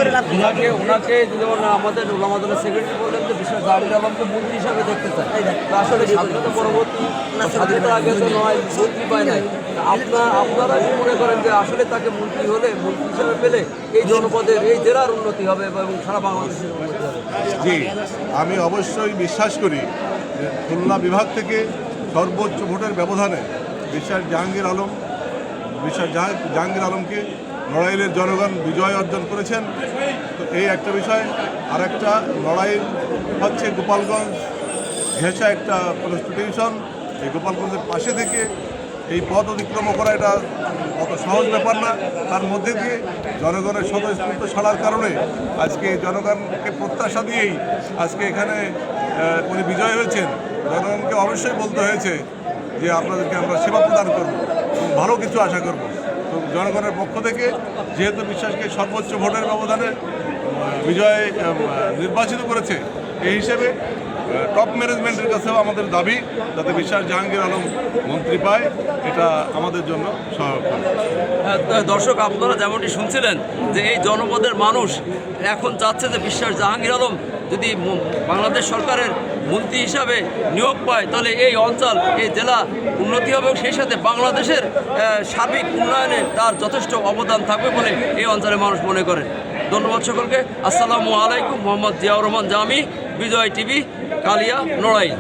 ওনাকে যেমন আমাদের ওলামাদের সেক্রেটারি বললেন যে বিশ্বাস জাহাঙ্গীর আলমকে মন্ত্রী হিসাবে দেখতে চায়। আসলে স্বাধীনতা পরবর্তী স্বাধীনতার আগে তো নয় মন্ত্রী পায় নাই। আপনারা কি মনে করেন যে আসলে তাকে মন্ত্রী হলে মন্ত্রী হিসাবে পেলে এই জনপদের এই জেলার উন্নতি হবে এবং সারা বাংলাদেশের উন্নতি হবে? জি, আমি অবশ্যই বিশ্বাস করি যে খুলনা বিভাগ থেকে সর্বোচ্চ ভোটের ব্যবধানে বিশ্বাস জাহাঙ্গীর আলমকে নড়াইলের জনগণ বিজয় অর্জন করেছেন। তো এই একটা বিষয়। আর একটা নড়াইল হচ্ছে গোপালগঞ্জ ঘেঁষা একটা কনস্টিটিউশন। এই গোপালগঞ্জের পাশে থেকে এই পথ অতিক্রম করা এটা অত সহজ ব্যাপার না। তার মধ্যে দিয়ে জনগণের স্বতঃস্ফূর্ত সাড়ার কারণে আজকে জনগণকে প্রত্যাশা দিয়েই আজকে এখানে উনি বিজয় হয়েছেন। জনগণকে অবশ্যই বলতে হয়েছে যে আপনাদেরকে আমরা সেবা প্রদান করব এবং ভালো কিছু আশা করব। তো জনগণের পক্ষ থেকে যেহেতু বিশ্বাসকে সর্বোচ্চ ভোটের ব্যবধানে বিজয় নির্বাচিত করেছে, এই হিসেবে টপ ম্যানেজমেন্টের কাছেও আমাদের দাবি যাতে বিশ্বাস জাহাঙ্গীর আলম মন্ত্রী পায়, এটা আমাদের জন্য সহায়ক হবে। দর্শক, আপনারা যেমনটি শুনছিলেন যে এই জনপদের মানুষ এখন চাচ্ছে যে বিশ্বাস জাহাঙ্গীর আলম যদি বাংলাদেশ সরকারের মন্ত্রী হিসাবে নিয়োগ পায় তাহলে এই অঞ্চল এই জেলা উন্নতি হবে এবং সেই সাথে বাংলাদেশের সার্বিক উন্নয়নে তার যথেষ্ট অবদান থাকবে বলে এই অঞ্চলের মানুষ মনে করেন। ধন্যবাদ সকলকে। আসসালামু আলাইকুম। মোহাম্মদ জিয়াউর রহমান জামি, বিজয় টিভি, কালিয়া, নড়াইল।